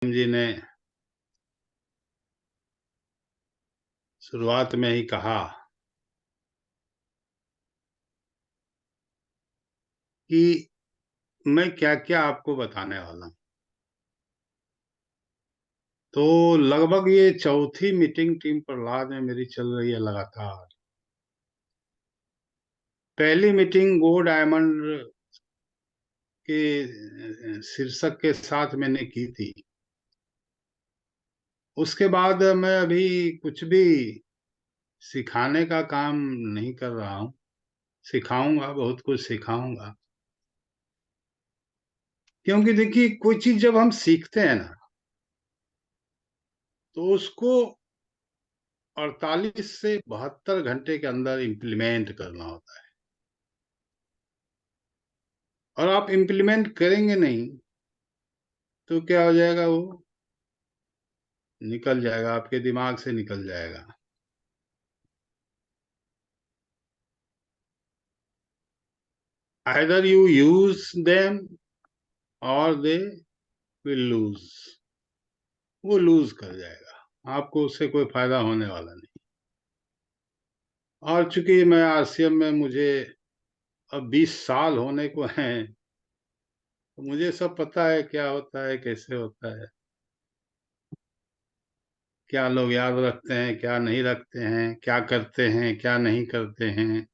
जी ने शुरुआत में ही कहा कि मैं क्या-क्या आपको बताने वाला हूँ। तो लगभग ये चौथी मीटिंग टीम प्रहलाद में मेरी चल रही है लगातार। पहली मीटिंग गो डायमंड के शीर्षक के साथ मैंने की थी। उसके बाद मैं अभी कुछ भी सिखाने का काम नहीं कर रहा हूँ। सिखाऊँगा, बहुत कुछ सिखाऊँगा। क्योंकि देखिए कोई चीज़ जब हम सीखते हैं ना, तो उसको 48 से 72 घंटे के अंदर इम्प्लीमेंट करना होता है। और आप इम्प्लीमेंट करेंगे नहीं, तो क्या हो जाएगा वो निकल जाएगा, आपके दिमाग से निकल जाएगा। आइदर यू यूज़ देम और दे विल लूज़। वो लूज़ कर जाएगा, आपको उससे कोई फ़ायदा होने वाला नहीं। और चूँकि मैं आरसीएम में मुझे अब 20 साल होने को हैं, तो मुझे सब पता है क्या होता है, कैसे होता है। क्या लोग याद रखते हैं, क्या नहीं रखते हैं, क्या करते हैं, क्या नहीं करते हैं।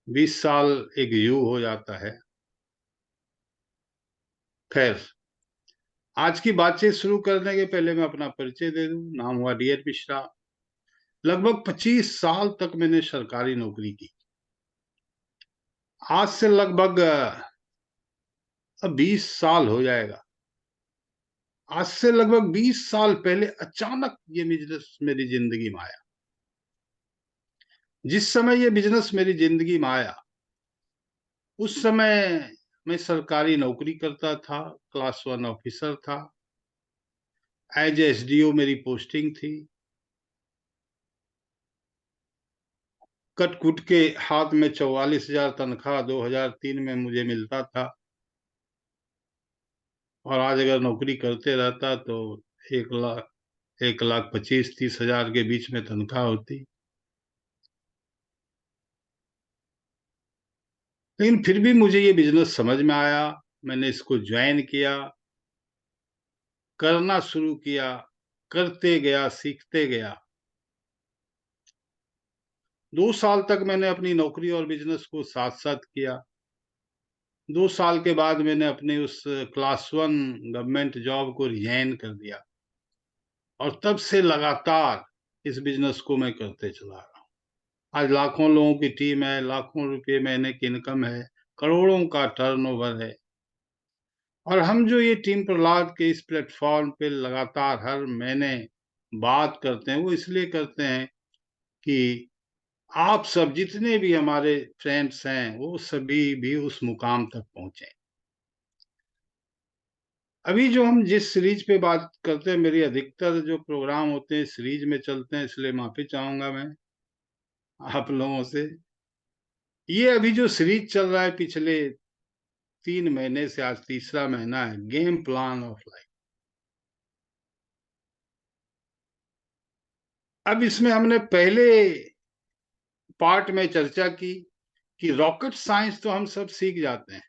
20 साल एक युग हो जाता है। खैर, आज की बातचीत शुरू करने के पहले मैं अपना परिचय दे दूँ। नाम हुआ डी.एन. मिश्रा। लगभग 25 साल तक मैंने सरकारी नौकरी की। आज से लगभग अब 20 साल हो जाएगा। आज से लगभग 20 साल पहले अचानक ये बिज़नेस मेरी ज़िंदगी में आया। जिस समय ये बिज़नेस मेरी ज़िंदगी में आया, उस समय मैं सरकारी नौकरी करता था, क्लास 1 ऑफिसर था। एज़ एसडीओ मेरी पोस्टिंग थी। कट-कुट के हाथ में 44,000 तनख्वाह 2003 में मुझे मिलता था और आज अगर नौकरी करते रहता तो 1,25,30,000 के बीच में तनख्वाह होती। लेकिन फिर भी मुझे ये बिज़नेस समझ में आया, मैंने इसको जॉइन किया, करना शुरू किया, करते गया, सीखते गया। 2 साल तक मैंने अपनी नौकरी और बिज़नेस को साथ-साथ किया। 2 साल के बाद मैंने अपनी उस क्लास 1 गवर्नमेंट जॉब को रिज़ाइन कर दिया और तब से लगातार इस बिज़नेस को मैं करते चला रहा हूँ। आज लाखों लोगों की टीम है, लाखों रुपए महीने की इनकम है, करोड़ों का टर्नओवर है और हम जो ये टीम प्रहलाद के इस प्लेटफ़ॉर्म पे लगातार हर महीने बात करते हैं, वो इसलिए करते हैं कि आप सब जितने भी हमारे फ्रेंड्स हैं, वो सभी भी उस मुकाम तक पहुँचे। अभी जो हम जिस सीरीज़ पे बात करते हैं, मेरी अधिकतर जो प्रोग्राम होते हैं सीरीज़ में चलते हैं, इसलिए माफ़ी चाहूँगा मैं आप लोगों से। ये अभी जो सीरीज़ चल रहा है पिछले 3 महीने से आज तीसरा महीना है, गेम प्लान ऑफ लाइफ। अब इसमें हमने पहले पार्ट में चर्चा की कि रॉकेट साइंस तो हम सब सीख जाते हैं,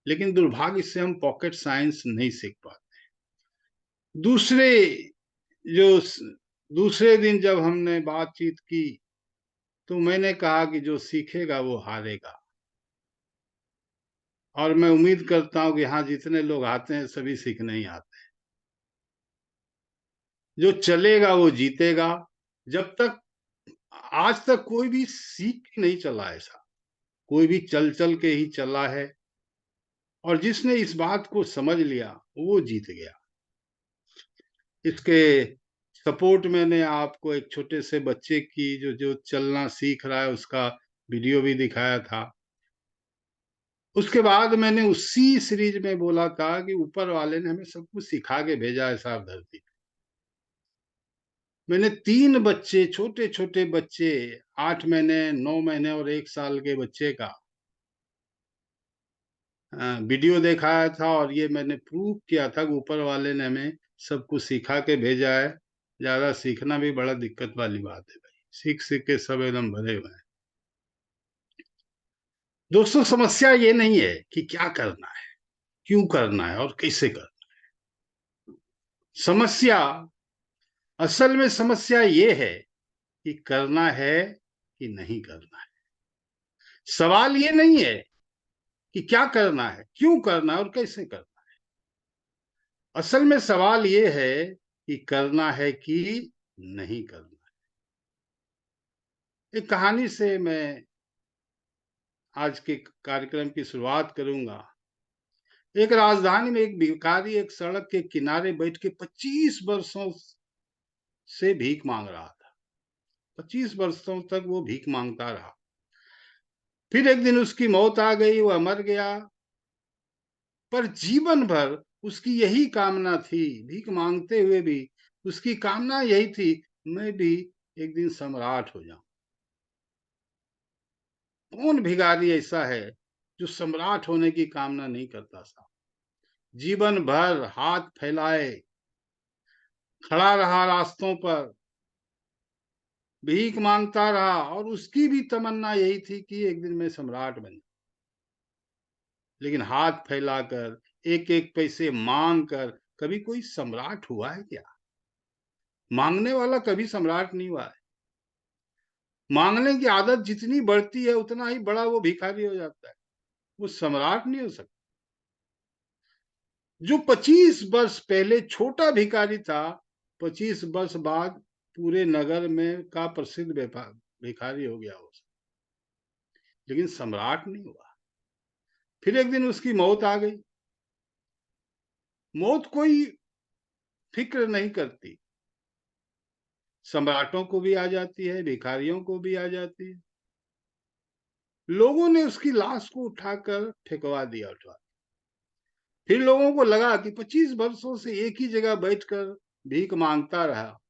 लेकिन दुर्भाग्य से हम पॉकेट साइंस नहीं सीख पाते। दूसरे जो स दूसरे दिन जब हमने बातचीत की, तो मैंने कहा कि जो सीखेगा वो हारेगा और मैं उम्मीद करता हूँ कि यहाँ जितने लोग आते हैं, सभी सीखने ही आते हैं। जो चलेगा वो जीतेगा। जब तक आज तक कोई भी सीख के नहीं चला ऐसा, कोई भी चल-चल के ही चला है और जिसने इस बात को समझ लिया, वो जीत गया। इसके सपोर्ट मैंने आपको एक छोटे से बच्चे की जो जो चलना सीख रहा है, उसका वीडियो भी दिखाया था। उसके बाद मैंने उसी सीरीज़ में बोला था कि ऊपर वाले ने हमें सब कुछ सिखा के भेजा है साफ धरती पे। मैंने 3 बच्चे, छोटे-छोटे बच्चे 8 महीने, 9 महीने और 1 साल के बच्चे का वीडियो दिखाया था और ये मैंने प्रूव किया था कि ऊपर वाले ने हमें सब कुछ सिखा के भेजा है। ज़्यादा सीखना भी बड़ा दिक्कत वाली बात है भाई, सीख-सीख के सब एकदम भरे हुए हैं। दोस्तों समस्या ये नहीं है कि क्या करना है, क्यों करना है और कैसे करना है। समस्या असल में समस्या ये है कि करना है कि नहीं करना है। सवाल ये नहीं है कि क्या करना है, क्यों करना है और कैसे करना है। असल में सवाल ये है कि करना है कि नहीं करना है। एक कहानी से मैं आज के कार्यक्रम की शुरुआत करूंगा। एक राजधानी में एक भिखारी एक सड़क के किनारे बैठ के 25 वर्षों से भीख मांग रहा था। 25 वर्षों तक वो भीख मांगता रहा। फिर एक दिन उसकी मौत आ गई, वह मर गया। पर जीवन भर उसकी यही कामना थी, भीख मांगते हुए भी उसकी कामना यही थी, मैं भी एक दिन सम्राट हो जाऊं। कौन भिखारी ऐसा है जो सम्राट होने की कामना नहीं करता था? जीवन भर हाथ फैलाए खड़ा रहा रास्तों पर, भीख मांगता रहा और उसकी भी तमन्ना यही थी कि एक दिन मैं सम्राट बन जाऊं। लेकिन हाथ फैलाकर एक एक पैसे मांग कर कभी कोई सम्राट हुआ है क्या? मांगने वाला कभी सम्राट नहीं हुआ है। मांगने की आदत जितनी बढ़ती है उतना ही बड़ा वो भिखारी हो जाता है। वो सम्राट नहीं हो सकता। जो 25 वर्ष पहले छोटा भिखारी था, 25 वर्ष बाद पूरे नगर में का प्रसिद्ध भिखारी हो गया वो। लेकिन सम्राट नहीं हुआ। फिर एक दिन उसकी मौत आ गई। मौत कोई फिक्र नहीं करती। सम्राटों को भी आ जाती है, भिखारियों को भी आ जाती है। लोगों ने उसकी लाश को उठाकर फेंकवा दिया उठवा। फिर लोगों को लगा कि 25 वर्षों से एक ही जगह बैठकर भीख मांगता रहा,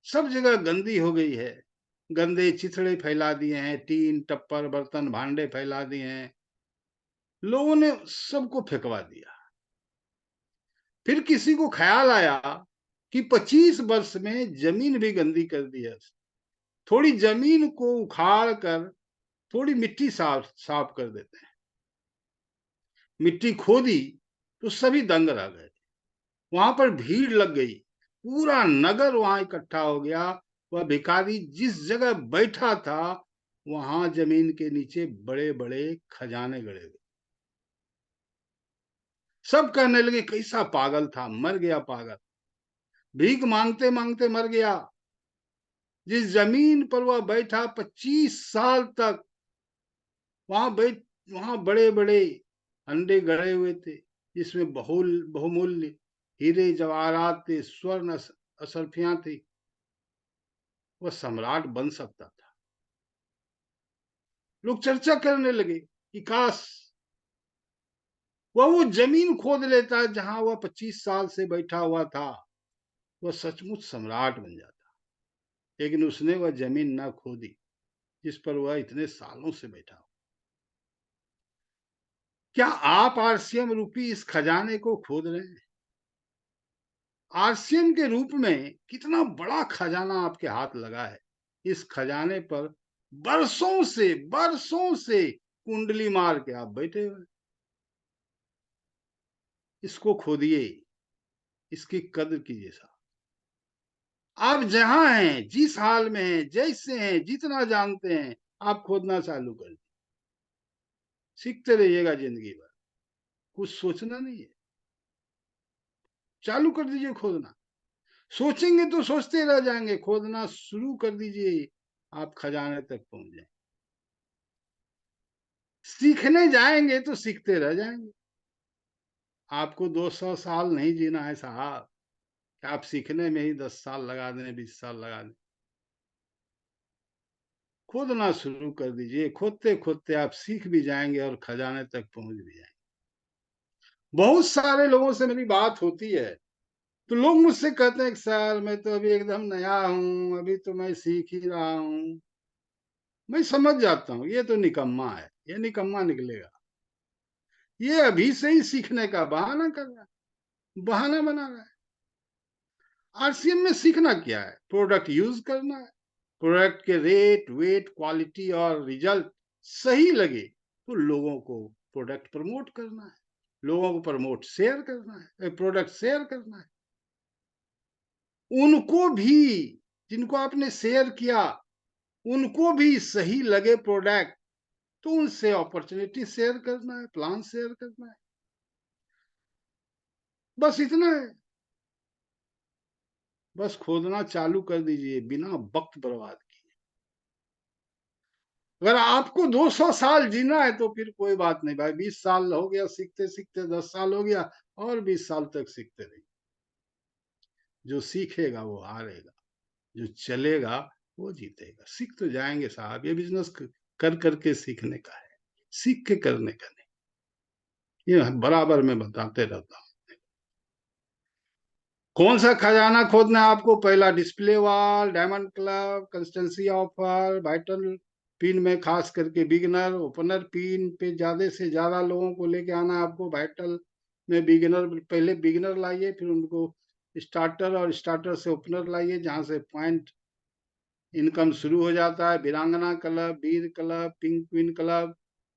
सब जगह गंदी हो गई है। गंदे चिथड़े फैला दिए हैं, टीन टप्पर बर्तन भांडे फैला दिए हैं। लोगों ने सबको फेंकवा दिया। फिर किसी को ख्याल आया कि 25 वर्ष में जमीन भी गंदी कर दी है। थोड़ी जमीन को उखाड़ कर थोड़ी मिट्टी साफ साफ कर देते हैं। मिट्टी खोदी तो सभी दंग रह गए। वहां पर भीड़ लग गई। पूरा नगर वहां इकट्ठा हो गया। वह भिखारी जिस जगह बैठा था वहां जमीन के नीचे बड़े बड़े खजाने गड़े हुए। सब कहने लगे कैसा पागल था, मर गया पागल, भीख मांगते मांगते मर गया। जिस जमीन पर वह बैठा 25 साल तक वहां बैठ वहां बड़े बड़े अंडे गड़े हुए थे, जिसमें बहुमूल्य हीरे जवाहरात थे, स्वर्ण असरफियां थी। वह सम्राट बन सकता था। लोग चर्चा करने लगे कि काश वह वो जमीन खोद लेता जहां वह 25 साल से बैठा हुआ था, वह सचमुच सम्राट बन जाता। लेकिन उसने वह जमीन न खोदी जिस पर वह इतने सालों से बैठा। क्या आप आरसीएम रूपी इस खजाने को खोद रहे हैं? आरसीएम के रूप में कितना बड़ा खजाना आपके हाथ लगा है। इस खजाने पर बरसों से कुंडली मार के आप बैठे हुए। इसको खोदिए, इसकी कद्र कीजिए साहब। आप जहां हैं, जिस हाल में हैं, जैसे हैं, जितना जानते हैं, आप खोदना चालू कर दीजिए। सीखते रहिएगा जिंदगी भर, कुछ सोचना नहीं है। चालू कर दीजिए खोदना। सोचेंगे तो सोचते रह जाएंगे, खोदना शुरू कर दीजिए, आप खजाने तक पहुंच जाएंगे। सीखने जाएंगे तो सीखते रह जाएंगे। आपको 200 साल नहीं जीना है साहब, आप सीखने में ही 10 साल लगा दें, 20 साल लगा दें। खोदना शुरू कर दीजिए, खोदते खोदते आप सीख भी जाएंगे और खजाने तक पहुंच भी जाएंगे। बहुत सारे लोगों से मेरी बात होती है, तो लोग मुझसे कहते हैं कि सर मैं तो अभी एकदम नया हूं, अभी तो मैं सीख ही रहा हूं। मैं समझ जाता हूँ ये तो निकम्मा है, ये निकम्मा निकलेगा। ये अभी से ही सीखने का बहाना कर रहा है, बहाना बना रहा है। आरसीएम में सीखना क्या है? प्रोडक्ट यूज करना है। प्रोडक्ट के रेट, वेट, क्वालिटी और रिजल्ट सही लगे तो लोगों को प्रोडक्ट प्रमोट करना है, लोगों को प्रमोट शेयर करना है, प्रोडक्ट शेयर करना है। उनको भी, जिनको आपने शेयर किया, उनको भी सही लगे प्रोडक्ट तो उनसे अपॉर्चुनिटी शेयर करना है, प्लान शेयर करना है। बस इतना है। बस खोदना चालू कर दीजिए बिना वक्त बर्बाद किए। अगर आपको 200 साल जीना है तो फिर कोई बात नहीं भाई, 20 साल हो गया सीखते सीखते, 10 साल हो गया और 20 साल तक सीखते रहिए। जो सीखेगा वो हारेगा, जो चलेगा वो जीतेगा। सीख तो जाएंगे साहब, ये बिजनेस कर करके सीखने का है, सीख के करने का नहीं। ये बराबर मैं बताते रहता हूँ। कौन सा खजाना खोदना है आपको? पहला display wall, diamond club, consistency offer, vital pin में खास करके बिगिनर ओपनर पिन पे ज्यादा से ज्यादा लोगों को लेके आना है आपको। वाइटल में बिगिनर, पहले बिगिनर लाइए, फिर उनको स्टार्टर और स्टार्टर से ओपनर लाइए, जहां से पॉइंट इनकम शुरू हो जाता है। Veerangana club, Veer club, pink queen club,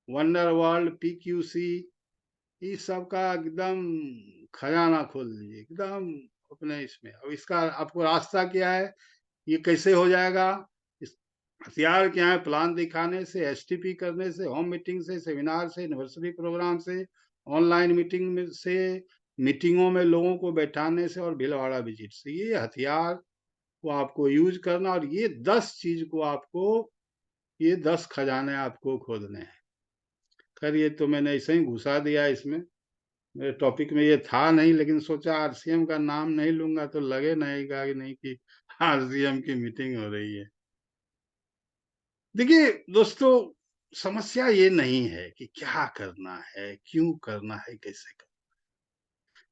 wonder world, PQC, इस सब का एकदम खजाना खोल लीजिए एकदम अपने इसमें। अब इसका आपको रास्ता क्या है, ये कैसे हो जाएगा? इस हथियार क्या है? प्लान दिखाने से, एसटीपी करने से, होम मीटिंग से, सेमिनार से, यूनिवर्सिटी प्रोग्राम से, ऑनलाइन मीटिंग में से, मीटिंगों में लोगों को बैठाने से और भीलवाड़ा विजिट से। ये हथियार को आपको यूज करना, और ये 10 चीज को आपको, ये 10 खजाने आपको खोदने हैं। खैर ये तो मैंने ऐसे ही घुसा दिया इसमें, मेरे टॉपिक में ये था नहीं, लेकिन सोचा आरसीएम का नाम नहीं लूंगा तो लगे नहीं का कि नहीं कि आरसीएम की मीटिंग हो रही है। देखिए दोस्तों, समस्या ये नहीं है कि क्या करना है, क्यों करना है, कैसे करना।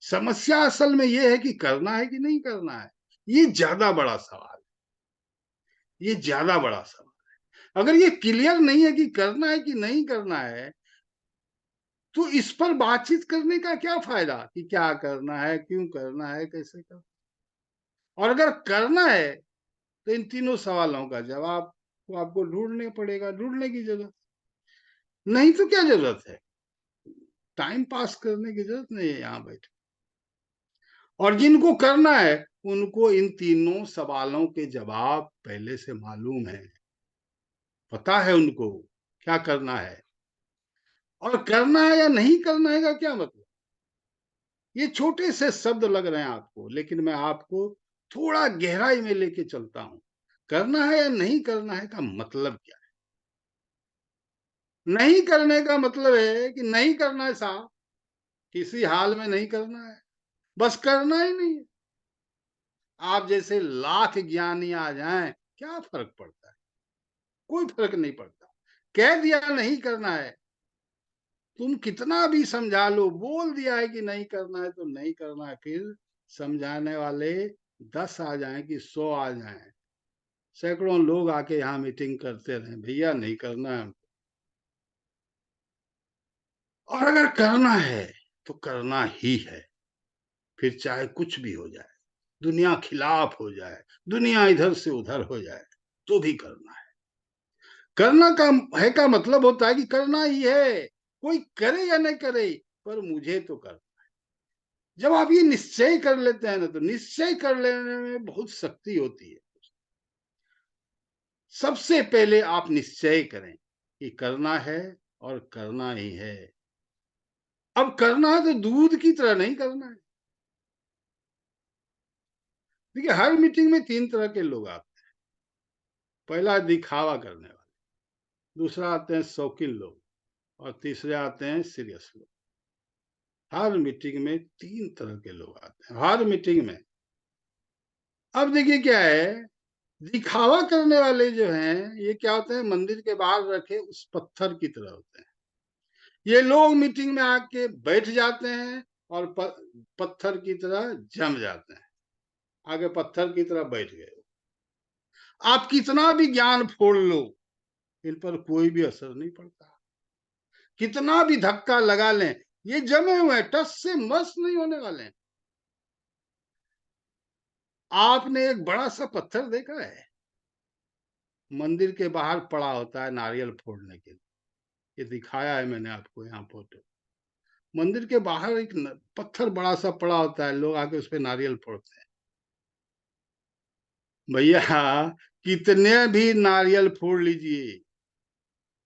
समस्या असल में ये है कि करना है कि नहीं करना है। ये ज्यादा बड़ा सवाल है, ये ज्यादा बड़ा सवाल है। अगर ये क्लियर नहीं है कि करना है कि नहीं करना है, तो इस पर बातचीत करने का क्या फायदा कि क्या करना है, क्यों करना है, कैसे करना। और अगर करना है तो इन तीनों सवालों का जवाब को आपको ढूंढने पड़ेगा, ढूंढने की जरूरत नहीं। तो क्या जरूरत है, टाइम पास करने की जरूरत नहीं है यहाँ बैठे। और जिनको करना है उनको इन तीनों सवालों के जवाब पहले से मालूम है, पता है उनको क्या करना है। और करना है या नहीं करना है का क्या मतलब? ये छोटे से शब्द लग रहे हैं आपको, लेकिन मैं आपको थोड़ा गहराई में लेके चलता हूं। करना है या नहीं करना है का मतलब क्या है? नहीं करने का मतलब है कि नहीं करना है साहब, किसी हाल में नहीं करना है, बस करना ही नहीं है। आप जैसे लाख ज्ञानी आ जाएं, क्या फर्क पड़ता है? कोई फर्क नहीं पड़ता। कह दिया नहीं करना है, तुम कितना भी समझा लो, बोल दिया है कि नहीं करना है तो नहीं करना है। फिर समझाने वाले 10 आ जाएं कि 100 आ जाएं, सैकड़ों लोग आके यहाँ मीटिंग करते रहे, भैया नहीं करना है। और अगर करना है तो करना ही है, फिर चाहे कुछ भी हो जाए, दुनिया खिलाफ हो जाए, दुनिया इधर से उधर हो जाए, तो भी करना है। करना का है का मतलब होता है कि करना ही है, कोई करे या नहीं करे, पर मुझे तो कर। जब आप ये निश्चय कर लेते हैं ना, तो निश्चय कर लेने में बहुत शक्ति होती है। सबसे पहले आप निश्चय करें कि करना है और करना ही है। अब करना है तो दूध की तरह नहीं करना है। देखिए हर मीटिंग में 3 तरह के लोग आते हैं। पहला दिखावा करने वाले, दूसरा आते हैं शौकीन लोग, और तीसरे आते हैं सीरियस लोग। हर मीटिंग में 3 तरह के लोग आते हैं, हर मीटिंग में। अब देखिए क्या है, दिखावा करने वाले जो हैं, ये क्या होते हैं, मंदिर के बाहर रखे उस पत्थर की तरह होते हैं। ये लोग मीटिंग में आके बैठ जाते हैं और पत्थर की तरह जम जाते हैं, आगे पत्थर की तरह बैठ गए। आप कितना भी ज्ञान फोड़ लो, इन पर कोई भी असर नहीं पड़ता। कितना भी धक्का लगा लें, ये जमे हुए हैं, टस से मस नहीं होने वाले हैं। आपने एक बड़ा सा पत्थर देखा है, मंदिर के बाहर पड़ा होता है नारियल फोड़ने के लिए। ये दिखाया है मैंने आपको यहाँ फोटो। मंदिर के बाहर एक पत्थर बड़ा सा पड़ा होता है, लोग आके उस पे नारियल फोड़ते हैं। भैया कितने भी नारियल फोड़ लीजिए,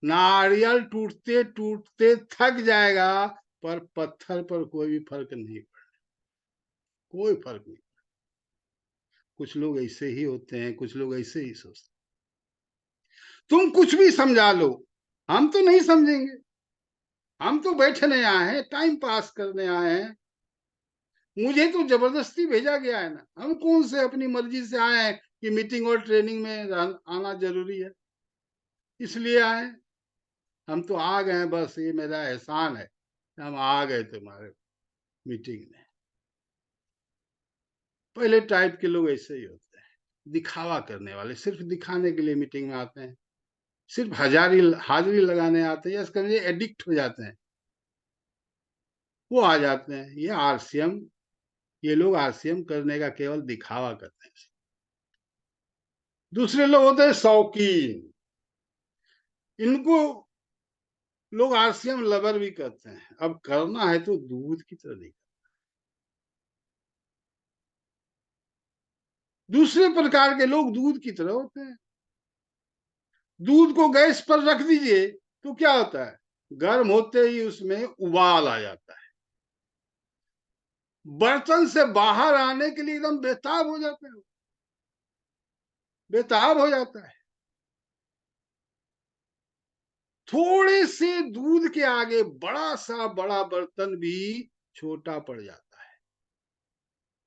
नारियल टूटते टूटते थक जाएगा, पर पत्थर पर कोई भी फर्क नहीं पड़े, कोई फर्क नहीं। कुछ लोग ऐसे ही होते हैं, कुछ लोग ऐसे ही सोचते हैं। तुम कुछ भी समझा लो, हम तो नहीं समझेंगे। हम तो बैठने आए हैं, टाइम पास करने आए हैं। मुझे तो जबरदस्ती भेजा गया है ना, हम कौन से अपनी मर्जी से आए हैं कि मीटिंग और ट्रेनिंग में आना जरूरी है, इसलिए आए। हम तो आ गए हैं, बस ये मेरा एहसान है, हम आ गए तुम्हारे मीटिंग में। पहले टाइप के लोग ऐसे ही होते हैं, दिखावा करने वाले, सिर्फ दिखाने के लिए मीटिंग में आते हैं, सिर्फ हाजिरी लगाने आते हैं, या समझिए एडिक्ट हो जाते हैं, वो आ जाते हैं। ये आरसीएम, ये लोग आरसीएम करने का केवल दिखावा करते हैं। दूसरे लोग होते हैं शौकीन, इनको लोग आरसीएम लवर भी कहते हैं। अब करना है तो दूध की तरह नहीं। दूसरे प्रकार के लोग दूध की तरह होते हैं। दूध को गैस पर रख दीजिए तो क्या होता है, गर्म होते ही उसमें उबाल आ जाता है, बर्तन से बाहर आने के लिए एकदम बेताब हो जाता है, बेताब हो जाता है। थोड़े से दूध के आगे बड़ा सा बड़ा बर्तन भी छोटा पड़ जाता है।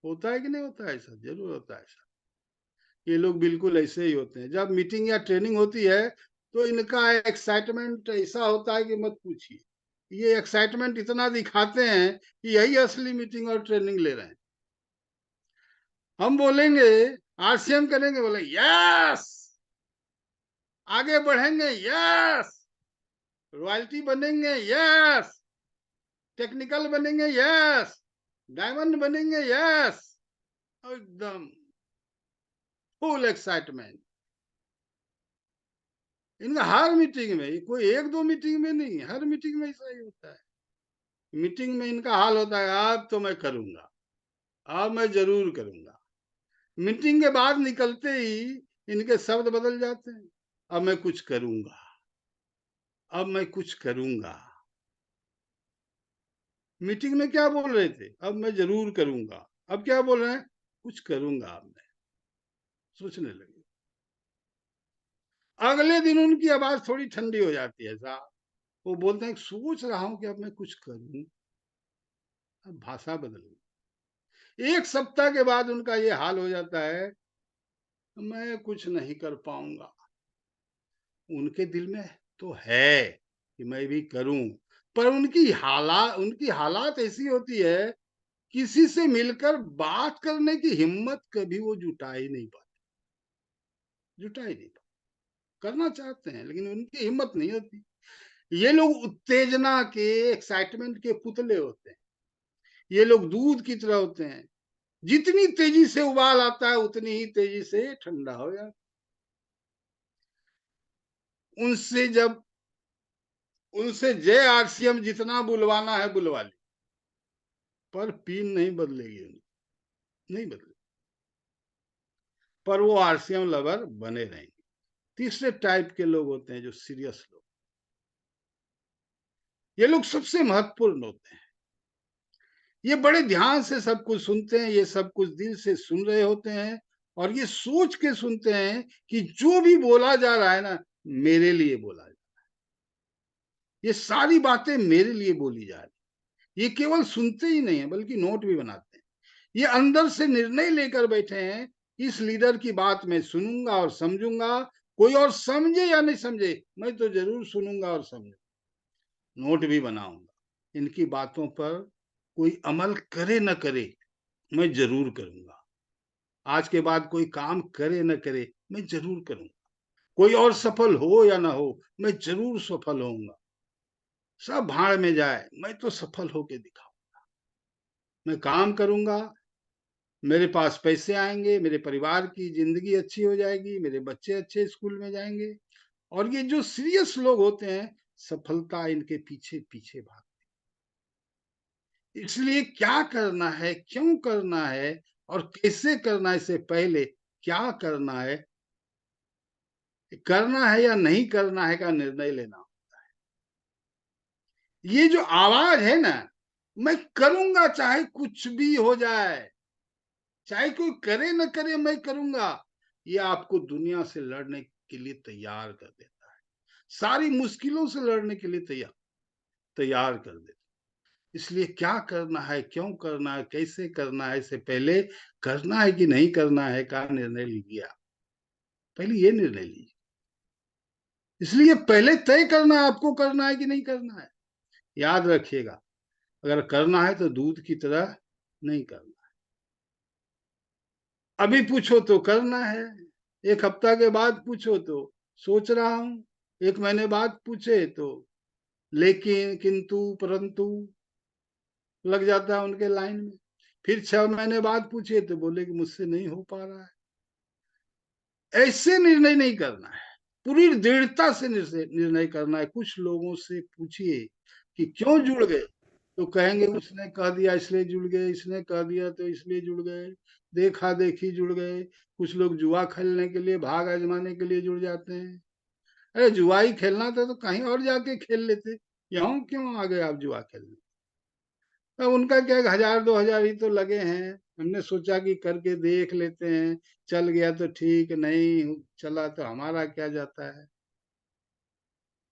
होता है कि नहीं होता है ऐसा? जरूर होता है ऐसा। ये लोग बिल्कुल ऐसे ही होते हैं। जब मीटिंग या ट्रेनिंग होती है तो इनका एक्साइटमेंट ऐसा होता है कि मत पूछिए। ये एक्साइटमेंट इतना दिखाते हैं कि यही असली मीटिंग और ट्रेनिंग ले रहे हैं। हम बोलेंगे, आरसीएम करेंगे, बोले यस, आगे बढ़ेंगे यस, रॉयल्टी बनेंगे यस, टेक्निकल बनेंगे यस, डायमंड बनेंगे यस, एकदम फुल एक्साइटमेंट। इनका हर मीटिंग में, कोई एक दो मीटिंग में नहीं, हर मीटिंग में ऐसा ही होता है। मीटिंग में इनका हाल होता है, अब तो मैं करूंगा, अब मैं जरूर करूंगा। मीटिंग के बाद निकलते ही इनके शब्द बदल जाते हैं। अब मैं कुछ करूंगा, अब मैं कुछ करूंगा। मीटिंग में क्या बोल रहे थे, अब मैं जरूर करूंगा। अब क्या बोल रहे हैं, कुछ करूंगा। अब मैं सोचने लगे। अगले दिन उनकी आवाज थोड़ी ठंडी हो जाती है साहब, वो बोलते हैं सोच रहा हूं कि अब मैं कुछ करूं। अब भाषा बदल गई। एक सप्ताह के बाद उनका ये हाल हो जाता है, मैं कुछ नहीं कर पाऊंगा। उनके दिल में तो है कि मैं भी करूं, पर उनकी हालात ऐसी होती है, किसी से मिलकर बात करने की हिम्मत कभी वो जुटा ही नहीं पाते। करना चाहते हैं लेकिन उनकी हिम्मत नहीं होती। ये लोग उत्तेजना के, एक्साइटमेंट के पुतले होते हैं। ये लोग दूध की तरह होते हैं, जितनी तेजी से उबाल आता है उतनी ही तेजी से ठंडा हो जाता है। उनसे जब उनसे जय आरसीएम जितना बुलवाना है बुलवा ली, पर पीन नहीं बदलेगी, नहीं बदलेगी, पर वो आरसीएम लवर बने रहेंगे। तीसरे टाइप के लोग होते हैं जो सीरियस लोग। ये लोग सबसे महत्वपूर्ण होते हैं। ये बड़े ध्यान से सब कुछ सुनते हैं, ये सब कुछ दिल से सुन रहे होते हैं, और ये सोच के सुनते हैं कि जो भी बोला जा रहा है ना, मेरे लिए बोला जा रहा है, ये सारी बातें मेरे लिए बोली जा रही। ये केवल सुनते ही नहीं है बल्कि नोट भी बनाते हैं। ये अंदर से निर्णय लेकर बैठे हैं, इस लीडर की बात मैं सुनूंगा और समझूंगा, कोई और समझे या नहीं समझे, मैं तो जरूर सुनूंगा और समझूंगा, नोट भी बनाऊंगा। इनकी बातों पर कोई अमल करे न करे, मैं जरूर करूंगा। आज के बाद कोई काम करे न करे, मैं जरूर करूंगा। कोई और सफल हो या ना हो, मैं जरूर सफल होऊंगा। सब भाड़ में जाए, मैं तो सफल होके दिखाऊँ। मैं काम करूँगा, मेरे पास पैसे आएँगे, मेरे परिवार की ज़िंदगी अच्छी हो जाएगी, मेरे बच्चे अच्छे स्कूल में जाएँगे। और ये जो सीरियस लोग होते हैं, सफलता इनके पीछे-पीछे भाग, इसलिए क्या करना है, क्यों करना है और कैसे करना है, इससे पहले क्या करना है या नहीं करना है का निर्णय लेना। ये जो आवाज़ है ना, मैं करूँगा चाहे कुछ भी हो जाए, चाहे कोई करे ना करे मैं करूँगा, ये आपको दुनिया से लड़ने के लिए तैयार कर देता है। सारी मुश्किलों से लड़ने के लिए तैयार कर देता है। इसलिए क्या करना है, क्यों करना है, कैसे करना है, इससे पहले करना है कि नहीं करना है का निर्णय लीजिए आप। पहले ये निर्णय लीजिए। इसलिए पहले तय करना है आपको करना है कि नहीं करना है। याद रखिएगा, अगर करना है तो दूध की तरह नहीं करना। अभी पूछो तो करना है, 1 हफ्ता के बाद पूछो तो सोच रहा हूँ, 1 महीने बाद पूछे तो लेकिन, किंतु, परंतु लग जाता है उनके लाइन में। फिर 6 महीने बाद पूछे तो बोले कि मुझसे नहीं हो पा रहा है। ऐसे निर्णय नहीं करना है, पूरी दृढ़ता से निर्णय करना है। कुछ लोगों से पूछिए कि क्यों जुड़ गए, तो कहेंगे उसने कह दिया इसलिए जुड़ गए, इसने कह दिया तो इसलिए जुड़ गए, देखा-देखी जुड़ गए। कुछ लोग जुआ खेलने के लिए, भाग आजमाने के लिए जुड़ जाते हैं। अरे जुआ ही खेलना था तो कहीं और जाके खेल लेते, यहाँ क्यों आ गए आप जुआ खेलने? अब उनका क्या 1000-2000 ही तो लगे हैं, हमने सोचा कि करके देख लेते हैं, चल गया तो ठीक, नहीं चला तो हमारा क्या जाता है।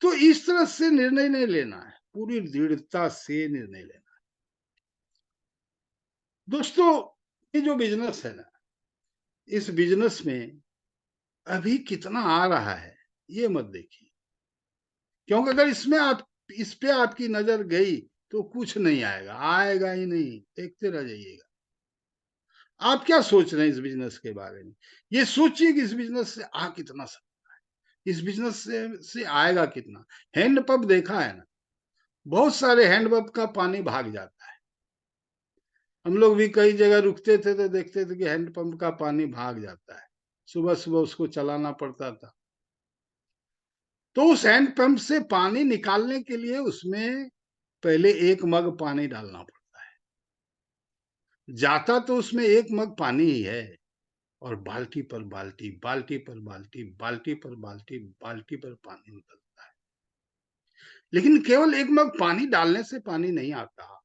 तो इस तरह से निर्णय नहीं लेना है, पूरी दृढ़ता से निर्णय लेना है। दोस्तों, ये जो बिज़नेस है ना, इस बिज़नेस में अभी कितना आ रहा है, ये मत देखिए। क्योंकि अगर इसमें आप इस पे आपकी नज़र गई, तो कुछ नहीं आएगा, आएगा ही नहीं, देखते रह जाइएगा। आप क्या सोच रहे हैं इस बिज़नेस के बारे में? ये सोचिए कि इस बिज़नेस से आ कितना सकता है? इस बिज़नेस से आएगा कितना? हैंडपंप देखा है ना? बहुत सारे हैंडपंप का पानी भाग जाता है। हम लोग भी कई जगह रुकते थे तो देखते थे कि हैंडपंप का पानी भाग जाता है। सुबह-सुबह उसको चलाना पड़ता था। तो उस हैंडपंप से पानी निकालने के लिए उसमें पहले 1 मग पानी डालना पड़ता है। जाता तो उसमें 1 मग पानी ही है। और बाल्टी पर बाल्टी, बाल्टी पर बाल्टी, बाल्टी पर बाल्टी, बाल्टी पर पानी निकलता है। लेकिन केवल 1 मग पानी डालने से पानी नहीं आता।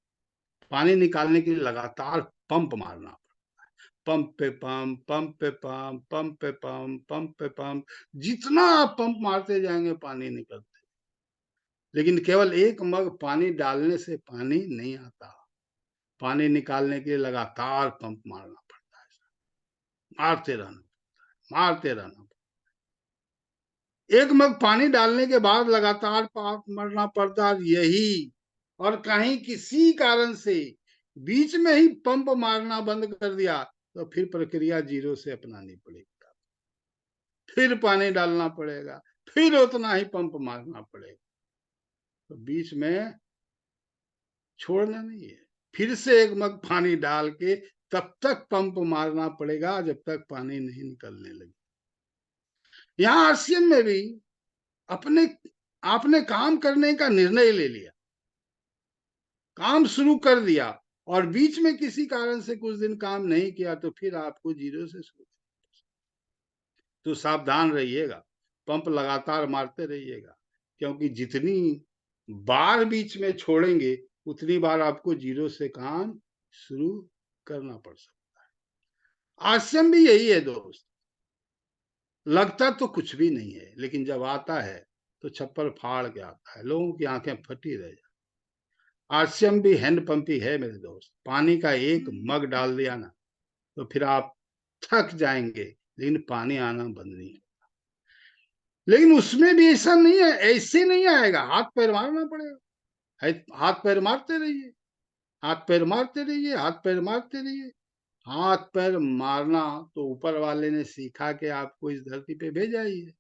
पानी निकालने के लिए लगातार पंप मारना पड़ता है। पंप पे पंप, पंप पे पंप, पंप पे पंप, पंप पे पंप। जितना आप पंप मारते जाएँगे पानी निकलते। लेकिन केवल 1 मग पानी डालने से पानी नहीं आता। पानी निकालने के लिए लगातार पंप मारना पड़ता है। मारते रहना, मारते रहना। 1 मग पानी डालने के बाद लगातार पाक मरना पड़ता यही, और कहीं किसी कारण से बीच में ही पंप मारना बंद कर दिया, तो फिर प्रक्रिया 0 से अपनानी पड़ेगी। फिर पानी डालना पड़ेगा, फिर उतना ही पंप मारना पड़ेगा। तो बीच में छोड़ना नहीं है। फिर से 1 मग पानी डाल के तब तक पंप मारना पड़ेगा जब तक पानी नहीं निकलने लगे। यहाँ आरसीएम में भी अपने आपने काम करने का निर्णय ले लिया, काम शुरू कर दिया और बीच में किसी कारण से कुछ दिन काम नहीं किया, तो फिर आपको 0 से शुरू। तो सावधान रहिएगा, पंप लगातार मारते रहिएगा, क्योंकि जितनी बार बीच में छोड़ेंगे, उतनी बार आपको 0 से काम शुरू करना पड़ सकता है। आश्रम भी यही है दोस्त, लगता तो कुछ भी नहीं है, लेकिन जब आता है, तो छप्पर फाड़ के आता है, लोगों की आँखें फटी रह जाती। आरसीएम भी हैंडपंप ही है मेरे दोस्त। पानी का 1 मग डाल दिया ना, तो फिर आप थक जाएँगे, लेकिन पानी आना बंद नहीं होगा। लेकिन उसमें भी ऐसा नहीं है, ऐसे नहीं आएगा, हाथ-पैर मारना पड़ेगा। है हाथ-पैर मारते रहिए, हाथ-पैर मारते रहिए, हाथ-पैर मारते रहिए। हाथ-पैर मारना तो ऊपर वाले ने सिखा के आपको इस धरती पे भेजा ही है।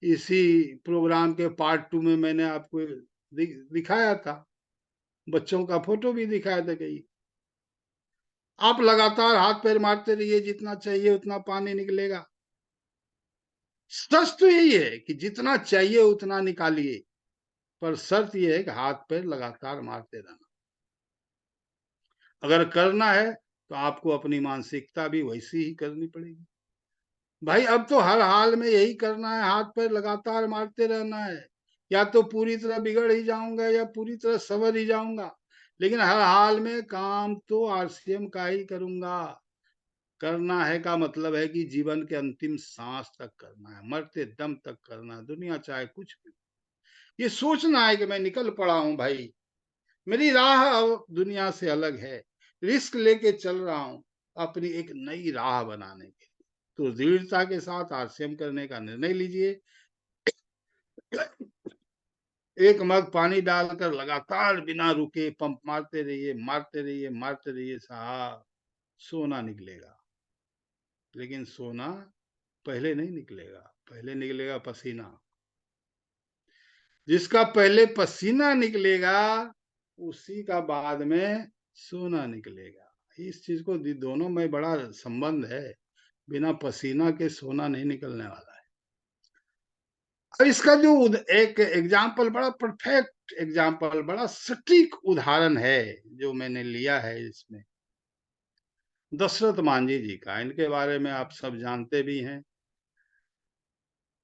इसी प्रोग्राम के पार्ट 2 में मैंने आपको दिखाया था, बच्चों का फोटो भी दिखाया था कहीं। आप लगातार हाथ पैर मारते रहिए, जितना चाहिए उतना पानी निकलेगा। सच तो यही है कि जितना चाहिए उतना निकालिए, पर शर्त ये है कि हाथ पैर लगातार मारते रहना। अगर करना है तो आपको अपनी मानसिकता भी वैसी ही करनी पड़ेगी। भाई अब तो हर हाल में यही करना है, हाथ पैर लगातार मारते रहना है। या तो पूरी तरह बिगड़ ही जाऊंगा या पूरी तरह संवर ही जाऊंगा, लेकिन हर हाल में काम तो आरसीएम का ही करूंगा। करना है का मतलब है कि जीवन के अंतिम सांस तक करना है, मरते दम तक करना है, दुनिया चाहे कुछ भी। ये सोचना है कि मैं निकल पड़ा हूं भाई, मेरी राह अब दुनिया से अलग है, रिस्क लेके चल रहा हूं अपनी एक नई राह बनाने के लिए। तो दृढ़ता के साथ आरसीएम करने का निर्णय लीजिए। एक मग पानी डालकर लगातार बिना रुके पंप मारते रहिए, मारते रहिए, मारते रहिए साहब। सोना निकलेगा, लेकिन सोना पहले नहीं निकलेगा, पहले निकलेगा पसीना। जिसका पहले पसीना निकलेगा उसी का बाद में सोना निकलेगा। इस चीज को दोनों में बड़ा संबंध है, बिना पसीना के सोना नहीं निकलने वाला है। अब इसका जो एक एग्जाम्पल, बड़ा परफेक्ट एग्जाम्पल, बड़ा सटीक उदाहरण है जो मैंने लिया है इसमें, दशरथ मांझी जी का। इनके बारे में आप सब जानते भी हैं,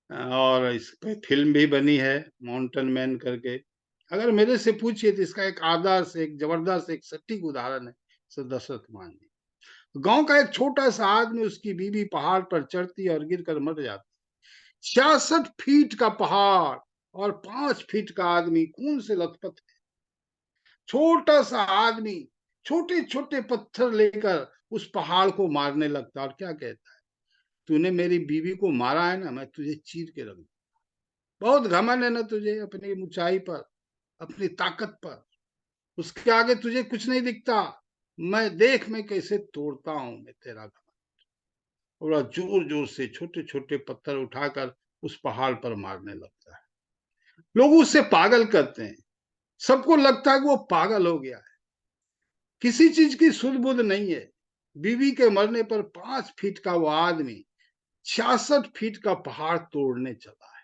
और इस पे फिल्म भी बनी है माउंटेन मैन करके। अगर मेरे से पूछिए तो इसका एक आदर्श, एक जबरदस्त, एक सटीक उदाहरण है सर दशरथ मांझी। गांव का एक छोटा सा आदमी, उसकी बीवी पहाड़ पर चढ़ती और गिरकर मर जाती। 66 फीट का पहाड़ और 5 फीट का आदमी खून से लथपथ है। छोटा सा आदमी छोटे छोटे पत्थर लेकर उस पहाड़ को मारने लगता और क्या कहता है, तूने मेरी बीवी को मारा है ना, मैं तुझे चीर के रख दूं। बहुत घमंड है ना तुझे अपनी ऊंचाई पर, अपनी ताकत पर, उसके आगे तुझे कुछ नहीं दिखता। मैं देख, मैं कैसे तोड़ता हूं मैं तेरा घमंड। और जोर जोर से छोटे छोटे पत्थर उठाकर उस पहाड़ पर मारने लगता है। लोग उससे पागल करते हैं, सबको लगता है कि वो पागल हो गया है, किसी चीज की सुध बुध नहीं है। बीवी के मरने पर 5 फीट का वो आदमी 66 फीट का पहाड़ तोड़ने चला है,